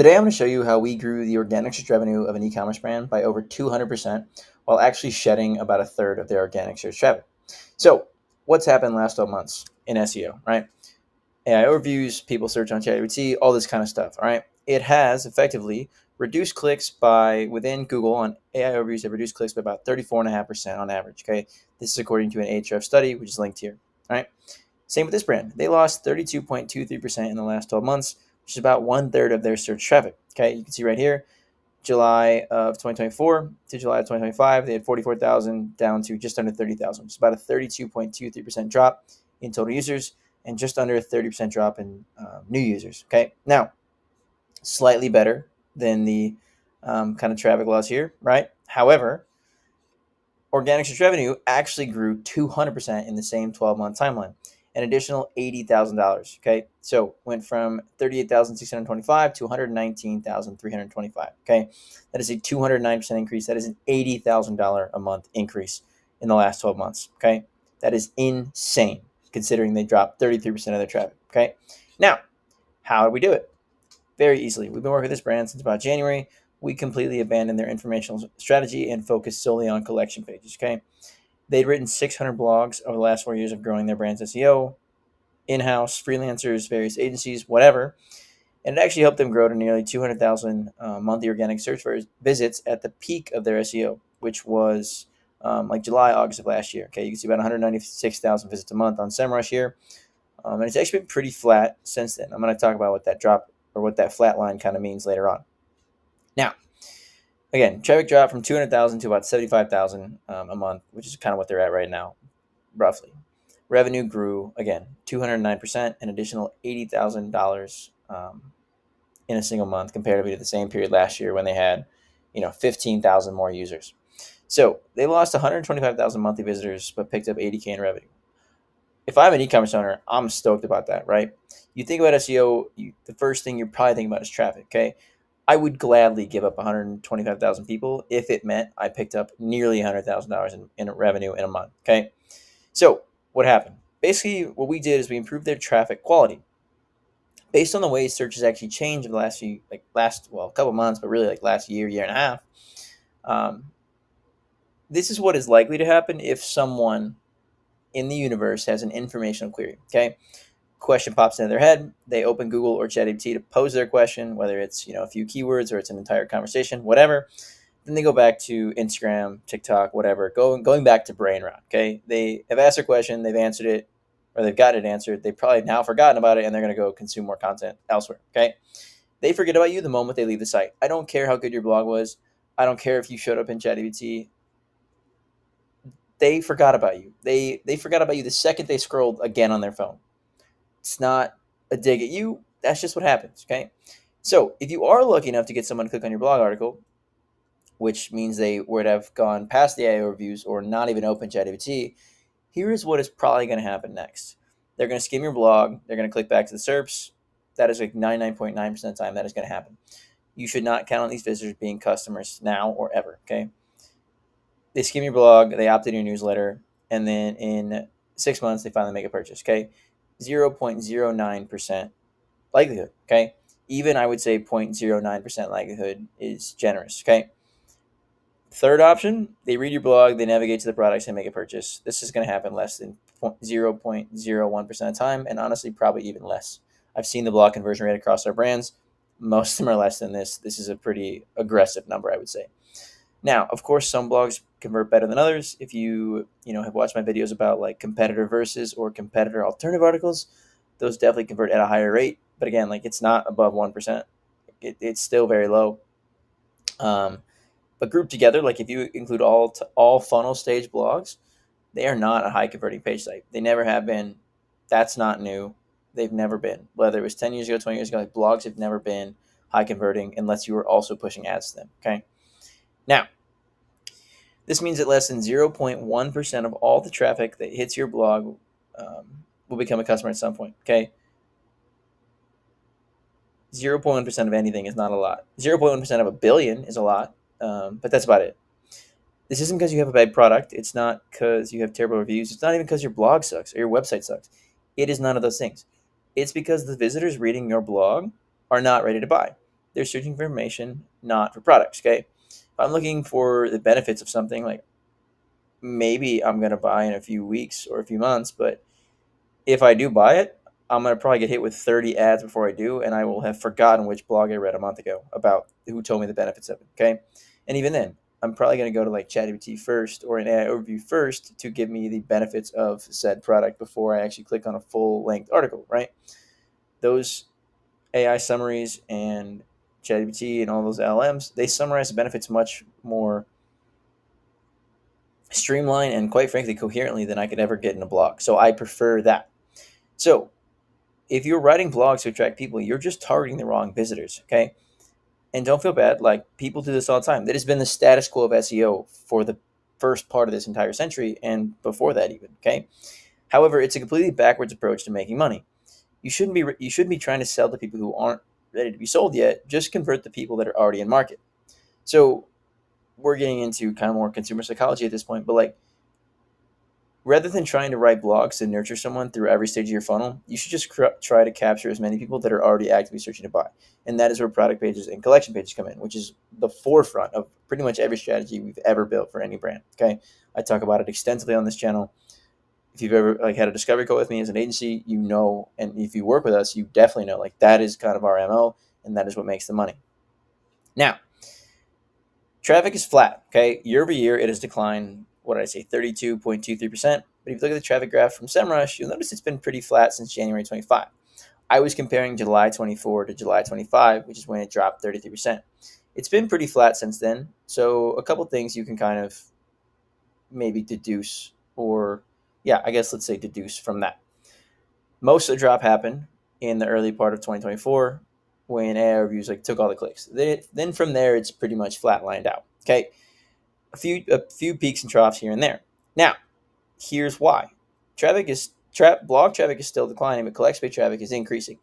Today, I'm going to show you how we grew the organic search revenue of an e-commerce brand by over 200% while actually shedding about a third of their organic search traffic. So what's happened last 12 months in SEO, right? AI overviews, people search on ChatGPT, all this kind of stuff, all right? It has effectively reduced clicks within Google on AI overviews, have reduced clicks by about 34.5% on average, okay? This is according to an Ahrefs study, which is linked here, all right? Same with this brand. They lost 32.23% in the last 12 months, which is about 1/3 of their search traffic. Okay, you can see right here, July of 2024 to July of 2025, they had 44,000 down to just under 30,000, which is about a 32.23% drop in total users and just under a 30% drop in new users. Okay, now slightly better than the kind of traffic loss here, right? However, organic search revenue actually grew 200% in the same 12-month timeline, an additional $80,000. Okay, so went from 38,625 to 119,325. Okay, that is a 209% increase. That is an $80,000 a month increase in the last 12 months. Okay, that is insane considering they dropped 33% of their traffic. Okay, now how did we do it? Very easily. We've been working with this brand since about January. We completely abandoned their informational strategy and focused solely on collection pages. Okay, they'd written 600 blogs over the last 4 years of growing their brand's SEO, in-house, freelancers, various agencies, whatever, and it actually helped them grow to nearly 200,000 monthly organic search visits at the peak of their SEO, which was like July, August of last year. Okay, you can see about 196,000 visits a month on SEMrush here, and it's actually been pretty flat since then. I'm going to talk about what that drop or what that flat line kind of means later on. Now, again, traffic dropped from 200,000 to about 75,000 a month, which is kind of what they're at right now, roughly. Revenue grew, again, 209%, an additional $80,000 in a single month comparatively to the same period last year when they had, 15,000 more users. So they lost 125,000 monthly visitors, but picked up 80K in revenue. If I'm an e-commerce owner, I'm stoked about that, right? You think about SEO, the first thing you're probably thinking about is traffic, okay? I would gladly give up 125,000 people if it meant I picked up nearly $100,000 in revenue in a month, okay? So what happened? Basically, what we did is we improved their traffic quality. Based on the way search has actually changed in the last a couple months, but really like last year and a half, this is what is likely to happen if someone in the universe has an informational query, okay? Question pops into their head, they open Google or ChatGPT to pose their question, whether it's a few keywords or it's an entire conversation, whatever. Then they go back to Instagram, TikTok, whatever, going back to brain rot. Okay, they have asked a question, they've answered it, or they've got it answered. They've probably now forgotten about it, and they're going to go consume more content elsewhere. Okay, they forget about you the moment they leave the site. I don't care how good your blog was. I don't care if you showed up in ChatGPT. They forgot about you. They forgot about you the second they scrolled again on their phone. It's not a dig at you. That's just what happens, okay? So if you are lucky enough to get someone to click on your blog article, which means they would have gone past the AI reviews or not even opened ChatGPT, here is what is probably going to happen next. They're going to skim your blog. They're going to click back to the SERPs. That is like 99.9% of the time that is going to happen. You should not count on these visitors being customers now or ever, okay? They skim your blog. They opt in your newsletter. And then in 6 months, they finally make a purchase, okay? 0.09% likelihood, okay? Even I would say 0.09% likelihood is generous, okay? Third option, they read your blog, they navigate to the products and make a purchase. This is going to happen less than 0.01% of the time, and honestly, probably even less. I've seen the blog conversion rate across our brands. Most of them are less than this. This is a pretty aggressive number, I would say. Now, of course, some blogs convert better than others. If you have watched my videos about like competitor versus or competitor alternative articles, those definitely convert at a higher rate. But again, like it's not above 1%. It's still very low. But grouped together, like if you include all funnel stage blogs, they are not a high converting page site. They never have been. That's not new. They've never been. Whether it was 10 years ago, 20 years ago, like blogs have never been high converting unless you were also pushing ads to them. Okay. Now, this means that less than 0.1% of all the traffic that hits your blog will become a customer at some point, okay? 0.1% of anything is not a lot. 0.1% of a billion is a lot, but that's about it. This isn't because you have a bad product. It's not because you have terrible reviews. It's not even because your blog sucks or your website sucks. It is none of those things. It's because the visitors reading your blog are not ready to buy. they're searching for information, not for products. Okay. If I'm looking for the benefits of something, like maybe I'm going to buy in a few weeks or a few months, but if I do buy it, I'm going to probably get hit with 30 ads before I do, and I will have forgotten which blog I read a month ago about who told me the benefits of it. Okay. And even then, I'm probably going to go to like ChatGPT first or an AI overview first to give me the benefits of said product before I actually click on a full length article, right? Those AI summaries and ChatGPT and all those LMs, they summarize the benefits much more streamlined and quite frankly coherently than I could ever get in a blog. So I prefer that. So if you're writing blogs to attract people, you're just targeting the wrong visitors, okay? And don't feel bad. Like, people do this all the time. That has been the status quo of SEO for the first part of this entire century and before that even, okay? However, it's a completely backwards approach to making money. You shouldn't be trying to sell to people who aren't ready to be sold yet. Just convert the people that are already in market. So we're getting into kind of more consumer psychology at this point, but like, rather than trying to write blogs to nurture someone through every stage of your funnel, you should just try to capture as many people that are already actively searching to buy. And that is where product pages and collection pages come in, which is the forefront of pretty much every strategy we've ever built for any brand. Okay. I talk about it extensively on this channel. If you've ever like had a discovery call with me as an agency, you know, and if you work with us, you definitely know like that is kind of our MO, and that is what makes the money. Now, traffic is flat. Okay. Year over year, it has declined, what did I say, 32.23%. But if you look at the traffic graph from SEMrush, you'll notice it's been pretty flat since January 25. I was comparing July 24 to July 25, which is when it dropped 33%. It's been pretty flat since then. So a couple things you can kind of maybe deduce, or yeah, I guess let's say deduce from that. Most of the drop happened in the early part of 2024 when AI reviews like took all the clicks. Then from there, it's pretty much flatlined out. Okay. A few peaks and troughs here and there. Now, here's why. Blog traffic is still declining, but collection page traffic is increasing.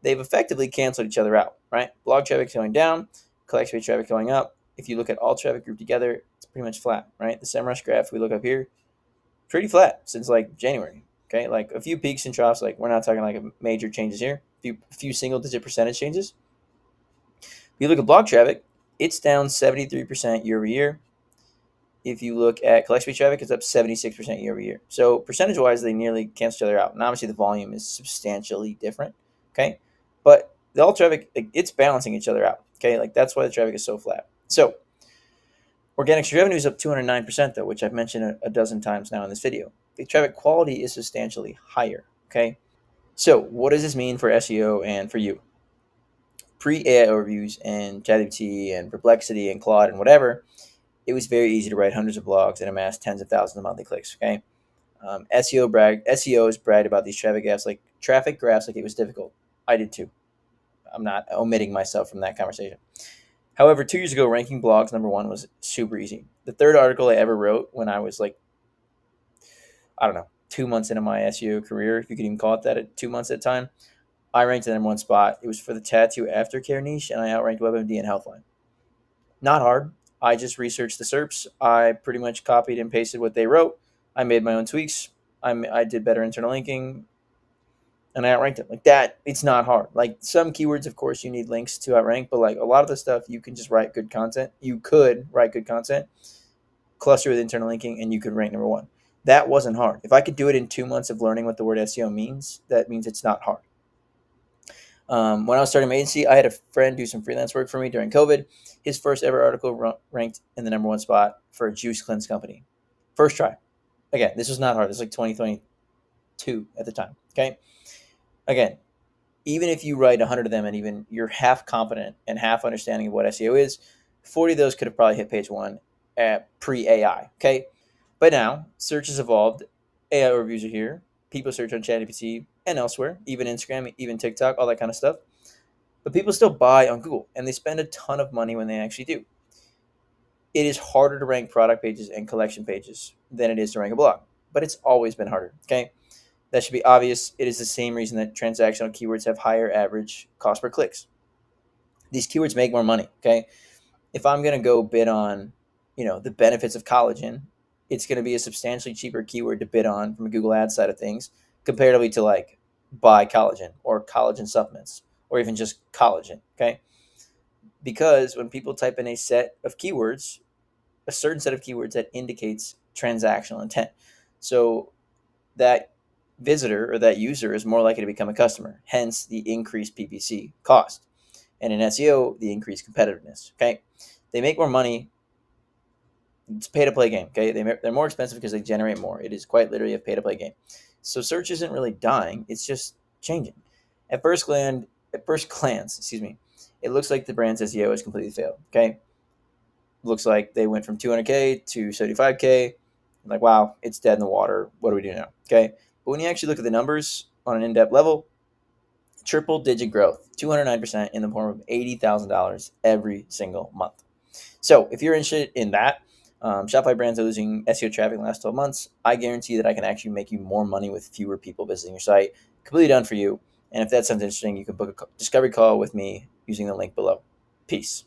They've effectively canceled each other out, right? Blog traffic is going down, collection page traffic going up. If you look at all traffic grouped together, it's pretty much flat, right? The SEMrush graph we look up here, pretty flat since like January. Okay, like a few peaks and troughs. Like, we're not talking like major changes here. A few single digit percentage changes. If you look at blog traffic, it's down 73% year over year. If you look at collection page traffic, it's up 76% year over year. So percentage wise, they nearly cancel each other out. And obviously the volume is substantially different. Okay. But the all traffic, it's balancing each other out. Okay. Like, that's why the traffic is so flat. So organic revenue is up 209% though, which I've mentioned a dozen times now in this video. The traffic quality is substantially higher. Okay. So what does this mean for SEO and for you? Pre-AI overviews and ChatGPT and Perplexity and Claude and whatever, it was very easy to write hundreds of blogs and amass tens of thousands of monthly clicks. Okay, SEOs bragged about these traffic graphs like it was difficult. I did too. I'm not omitting myself from that conversation. However, 2 years ago, ranking blogs number one was super easy. The third article I ever wrote when I was like, I don't know, 2 months into my SEO career, if you could even call it that, at 2 months at a time, I ranked the number one spot. It was for the tattoo aftercare niche, and I outranked WebMD and Healthline. Not hard. I just researched the SERPs. I pretty much copied and pasted what they wrote. I made my own tweaks. I did better internal linking, and I outranked it. Like that, it's not hard. Like, some keywords, of course, you need links to outrank, but like a lot of the stuff, you can just write good content. You could write good content, cluster with internal linking, and you could rank number one. That wasn't hard. If I could do it in 2 months of learning what the word SEO means, that means it's not hard. When I was starting my agency, I had a friend do some freelance work for me during COVID. His first ever article ranked in the number one spot for a juice cleanse company. First try. Again, this was not hard. This was like 2022 at the time. Okay. Again, even if you write 100 of them and even you're half confident and half understanding of what SEO is, 40 of those could have probably hit page one at pre-AI. Okay. But now search has evolved. AI reviews are here. People search on ChatGPT and elsewhere, even Instagram, even TikTok, all that kind of stuff. But people still buy on Google, and they spend a ton of money when they actually do. It is harder to rank product pages and collection pages than it is to rank a blog, but it's always been harder. Okay, that should be obvious. It is the same reason that transactional keywords have higher average cost per clicks. These keywords make more money. Okay, if I'm going to go bid on, the benefits of collagen, it's going to be a substantially cheaper keyword to bid on from a Google Ads side of things, comparatively to like buy collagen or collagen supplements or even just collagen. Okay. because when people type in a set of keywords, a certain set of keywords, that indicates transactional intent. So that visitor or that user is more likely to become a customer, hence the increased PPC cost. And in SEO, the increased competitiveness. Okay, they make more money. It's a pay-to-play game. Okay, they're more expensive because they generate more. It is quite literally a pay-to-play game. So search isn't really dying; it's just changing. At first glance, excuse me, it looks like the brand's SEO has completely failed. Okay, looks like they went from 200K to 75K. Like, wow, it's dead in the water. What do we do now? Okay, but when you actually look at the numbers on an in-depth level, triple-digit growth, 209% in the form of $80,000 every single month. So if you're interested in that, Shopify brands are losing SEO traffic in the last 12 months. I guarantee that I can actually make you more money with fewer people visiting your site. Completely done for you. And if that sounds interesting, you can book a discovery call with me using the link below. Peace.